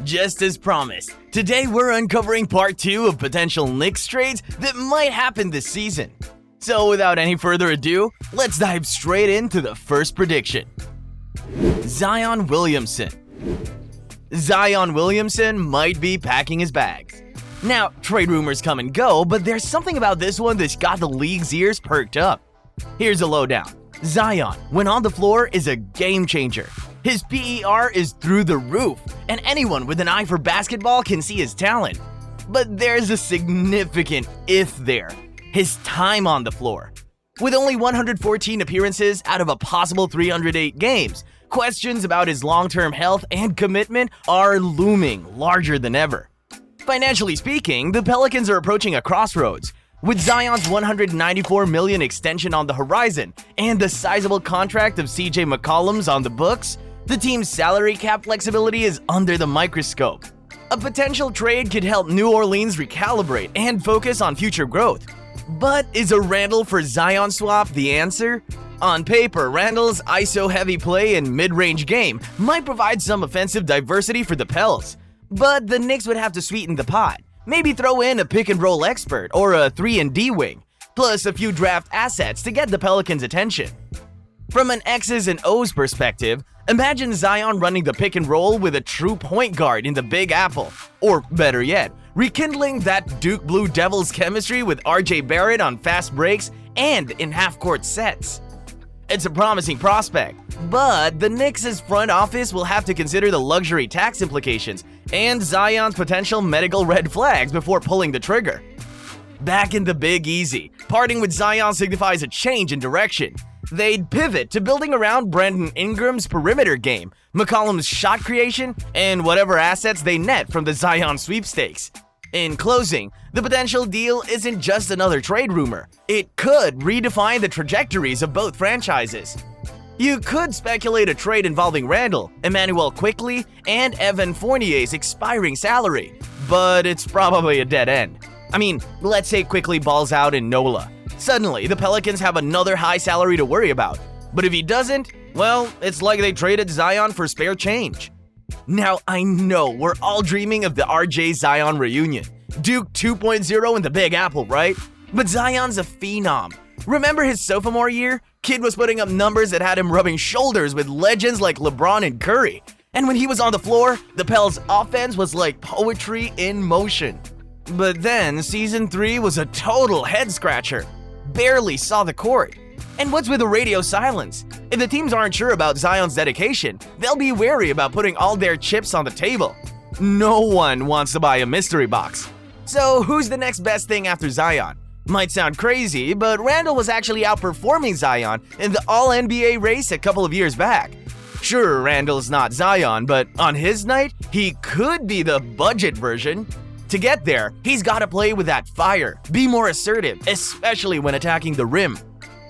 Just as promised, today we're uncovering part 2 of potential Knicks trades that might happen this season. So without any further ado, let's dive straight into the first prediction. Zion Williamson. Zion Williamson might be packing his bags. Now, trade rumors come and go, but there's something about this one that's got the league's ears perked up. Here's a lowdown. Zion, when on the floor, is a game changer. His PER is through the roof, and anyone with an eye for basketball can see his talent. But there's a significant if there. His time on the floor. With only 114 appearances out of a possible 308 games, questions about his long-term health and commitment are looming larger than ever. Financially speaking, the Pelicans are approaching a crossroads. With Zion's $194 million extension on the horizon and the sizable contract of CJ McCollum's on the books, the team's salary cap flexibility is under the microscope. A potential trade could help New Orleans recalibrate and focus on future growth. But is a Randle for Zion swap the answer? On paper, Randle's ISO-heavy play and mid-range game might provide some offensive diversity for the Pels. But the Knicks would have to sweeten the pot. Maybe throw in a pick-and-roll expert or a 3-and-D wing, plus a few draft assets to get the Pelicans' attention. From an X's and O's perspective, imagine Zion running the pick-and-roll with a true point guard in the Big Apple, or better yet, rekindling that Duke Blue Devils chemistry with RJ Barrett on fast breaks and in half-court sets. It's a promising prospect, but the Knicks' front office will have to consider the luxury tax implications and Zion's potential medical red flags before pulling the trigger. Back in the Big Easy, parting with Zion signifies a change in direction. They'd pivot to building around Brandon Ingram's perimeter game, McCollum's shot creation, and whatever assets they net from the Zion sweepstakes. In closing, the potential deal isn't just another trade rumor. It could redefine the trajectories of both franchises. You could speculate a trade involving Randle, Emmanuel Quickley, and Evan Fournier's expiring salary, but it's probably a dead end. I mean, let's say Quickley balls out in NOLA. Suddenly, the Pelicans have another high salary to worry about. But if he doesn't, well, it's like they traded Zion for spare change. Now, I know we're all dreaming of the RJ Zion reunion. Duke 2.0 in the Big Apple, right? But Zion's a phenom. Remember his sophomore year? Kid was putting up numbers that had him rubbing shoulders with legends like LeBron and Curry. And when he was on the floor, the Pels' offense was like poetry in motion. But then, Season 3 was a total head-scratcher. Barely saw the court. And what's with the radio silence? If the teams aren't sure about Zion's dedication, they'll be wary about putting all their chips on the table. No one wants to buy a mystery box. So who's the next best thing after Zion? Might sound crazy, but Randle was actually outperforming Zion in the All-NBA race a couple of years back. Sure, Randle's not Zion, but on his night, he could be the budget version. To get there, he's got to play with that fire, be more assertive, especially when attacking the rim.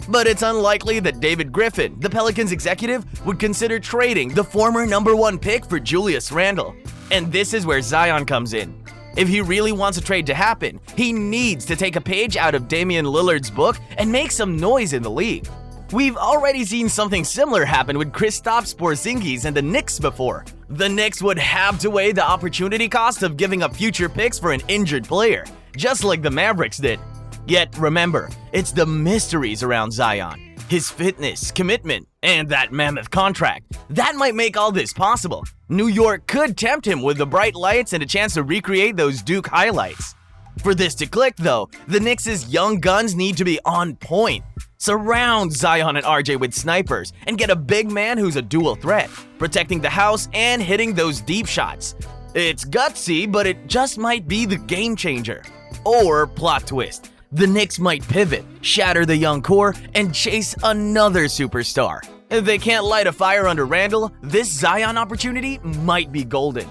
But it's unlikely that David Griffin, the Pelicans executive, would consider trading the former #1 pick for Julius Randle. And this is where Zion comes in. If he really wants a trade to happen, he needs to take a page out of Damian Lillard's book and make some noise in the league. We've already seen something similar happen with Kristaps Porzingis and the Knicks before. The Knicks would have to weigh the opportunity cost of giving up future picks for an injured player, just like the Mavericks did. Yet remember, it's the mysteries around Zion, his fitness, commitment, and that mammoth contract. That might make all this possible. New York could tempt him with the bright lights and a chance to recreate those Duke highlights. For this to click though, the Knicks' young guns need to be on point. Surround Zion and RJ with snipers and get a big man who's a dual threat, protecting the house and hitting those deep shots. It's gutsy, but it just might be the game changer. Or plot twist. The Knicks might pivot, shatter the young core, and chase another superstar. If they can't light a fire under Randle, this Zion opportunity might be golden.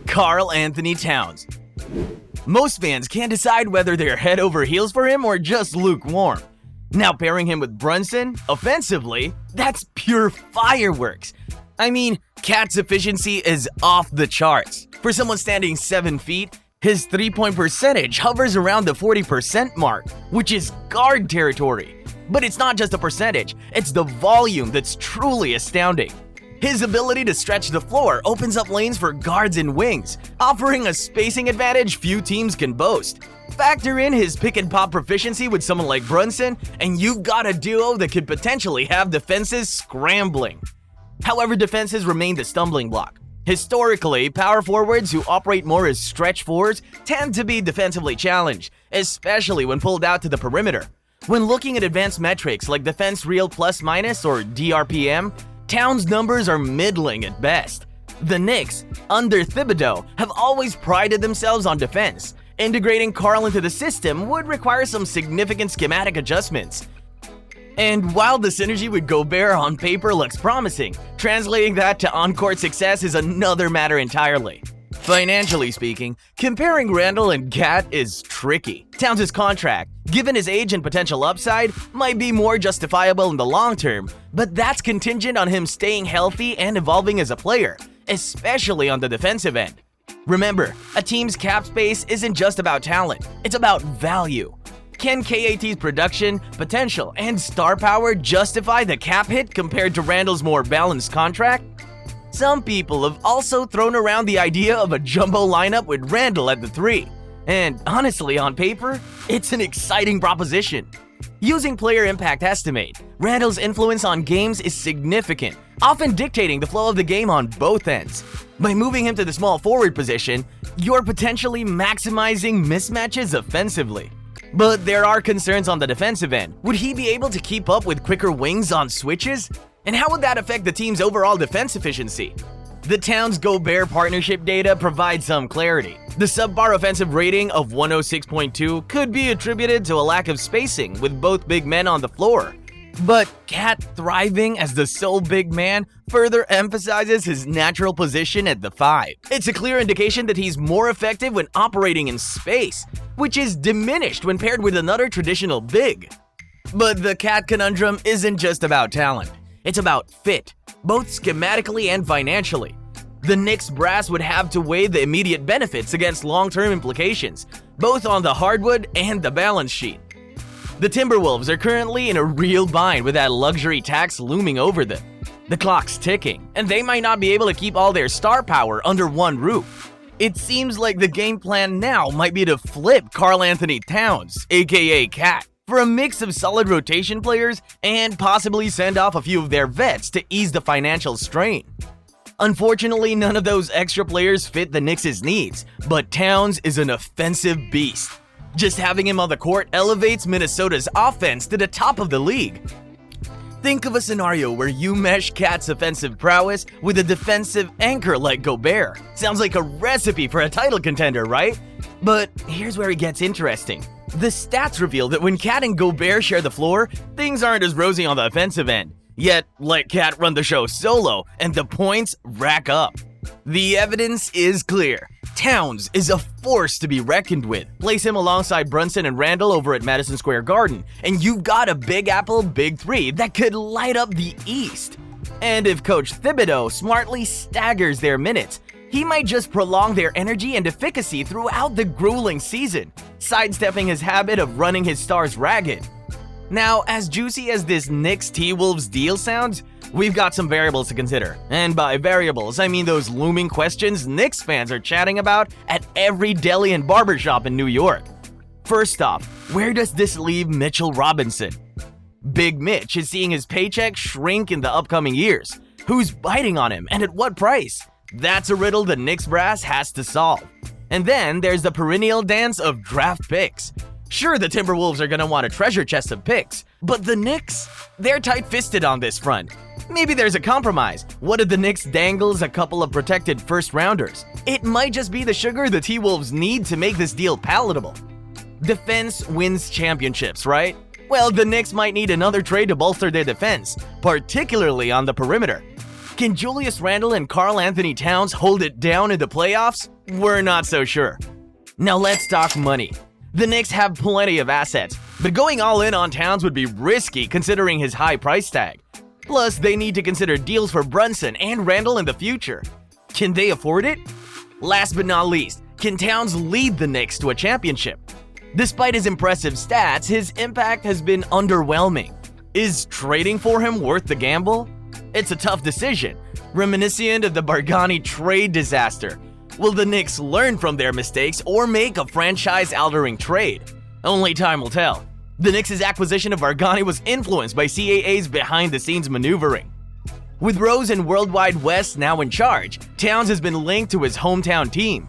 Karl Anthony Towns. Most fans can't decide whether they're head over heels for him or just lukewarm. Now pairing him with Brunson, offensively, that's pure fireworks. I mean, Cat's efficiency is off the charts. For someone standing 7 feet, his three-point percentage hovers around the 40% mark, which is guard territory. But it's not just a percentage, it's the volume that's truly astounding. His ability to stretch the floor opens up lanes for guards and wings, offering a spacing advantage few teams can boast. Factor in his pick-and-pop proficiency with someone like Brunson, and you've got a duo that could potentially have defenses scrambling. However, defenses remain the stumbling block. Historically, power forwards who operate more as stretch fours tend to be defensively challenged, especially when pulled out to the perimeter. When looking at advanced metrics like defense real plus-minus or DRPM, Towns' numbers are middling at best. The Knicks, under Thibodeau, have always prided themselves on defense. Integrating Karl into the system would require some significant schematic adjustments. And while the synergy with Gobert on paper looks promising, translating that to on-court success is another matter entirely. Financially speaking, comparing Randle and Cat is tricky. Towns' contract, given his age and potential upside, might be more justifiable in the long term, but that's contingent on him staying healthy and evolving as a player, especially on the defensive end. Remember, a team's cap space isn't just about talent, it's about value. Can KAT's production, potential, and star power justify the cap hit compared to Randle's more balanced contract? Some people have also thrown around the idea of a jumbo lineup with Randle at the 3. And honestly, on paper, it's an exciting proposition. Using player impact estimate, Randle's influence on games is significant, often dictating the flow of the game on both ends. By moving him to the small forward position, you're potentially maximizing mismatches offensively. But there are concerns on the defensive end. Would he be able to keep up with quicker wings on switches? And how would that affect the team's overall defense efficiency? The Towns-Gobert partnership data provides some clarity. The subpar offensive rating of 106.2 could be attributed to a lack of spacing with both big men on the floor. But Cat thriving as the sole big man further emphasizes his natural position at the 5. It's a clear indication that he's more effective when operating in space, which is diminished when paired with another traditional big. But the Cat conundrum isn't just about talent. It's about fit, both schematically and financially. The Knicks brass would have to weigh the immediate benefits against long-term implications, both on the hardwood and the balance sheet. The Timberwolves are currently in a real bind with that luxury tax looming over them. The clock's ticking, and they might not be able to keep all their star power under one roof. It seems like the game plan now might be to flip Karl Anthony Towns, aka Cat, for a mix of solid rotation players and possibly send off a few of their vets to ease the financial strain. Unfortunately, none of those extra players fit the Knicks' needs, but Towns is an offensive beast. Just having him on the court elevates Minnesota's offense to the top of the league. Think of a scenario where you mesh Cat's offensive prowess with a defensive anchor like Gobert. Sounds like a recipe for a title contender, right? But here's where it gets interesting. The stats reveal that when Cat and Gobert share the floor, things aren't as rosy on the offensive end. Yet, let Cat run the show solo, and the points rack up. The evidence is clear. Towns is a force to be reckoned with. Place him alongside Brunson and Randle over at Madison Square Garden, and you've got a Big Apple Big 3 that could light up the East. And if Coach Thibodeau smartly staggers their minutes, he might just prolong their energy and efficacy throughout the grueling season, sidestepping his habit of running his stars ragged. Now, as juicy as this Knicks T-Wolves deal sounds, we've got some variables to consider. And by variables, I mean those looming questions Knicks fans are chatting about at every deli and barbershop in New York. First off, where does this leave Mitchell Robinson? Big Mitch is seeing his paycheck shrink in the upcoming years. Who's biting on him and at what price? That's a riddle the Knicks brass has to solve. And then there's the perennial dance of draft picks. Sure, the Timberwolves are going to want a treasure chest of picks, but the Knicks, they're tight-fisted on this front. Maybe there's a compromise. What if the Knicks dangles a couple of protected first-rounders? It might just be the sugar the T-Wolves need to make this deal palatable. Defense wins championships, right? Well, the Knicks might need another trade to bolster their defense, particularly on the perimeter. Can Julius Randle and Karl Anthony Towns hold it down in the playoffs? We're not so sure. Now let's talk money. The Knicks have plenty of assets, but going all in on Towns would be risky considering his high price tag. Plus, they need to consider deals for Brunson and Randle in the future. Can they afford it? Last but not least, can Towns lead the Knicks to a championship? Despite his impressive stats, his impact has been underwhelming. Is trading for him worth the gamble? It's a tough decision, reminiscent of the Bargnani trade disaster. Will the Knicks learn from their mistakes or make a franchise-altering trade? Only time will tell. The Knicks' acquisition of Bargnani was influenced by CAA's behind-the-scenes maneuvering. With Rose and Worldwide West now in charge, Towns has been linked to his hometown team.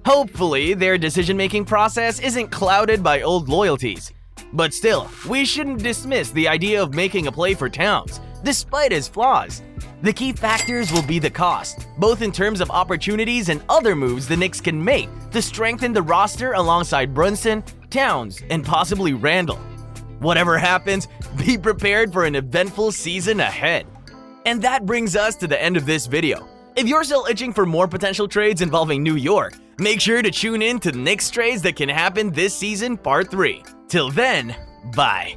Hopefully, their decision-making process isn't clouded by old loyalties. But still, we shouldn't dismiss the idea of making a play for Towns, despite his flaws. The key factors will be the cost, both in terms of opportunities and other moves the Knicks can make to strengthen the roster alongside Brunson, Towns, and possibly Randall. Whatever happens, be prepared for an eventful season ahead. And that brings us to the end of this video. If you're still itching for more potential trades involving New York, make sure to tune in to Knicks trades that can happen this season, Part 3. Till then, bye.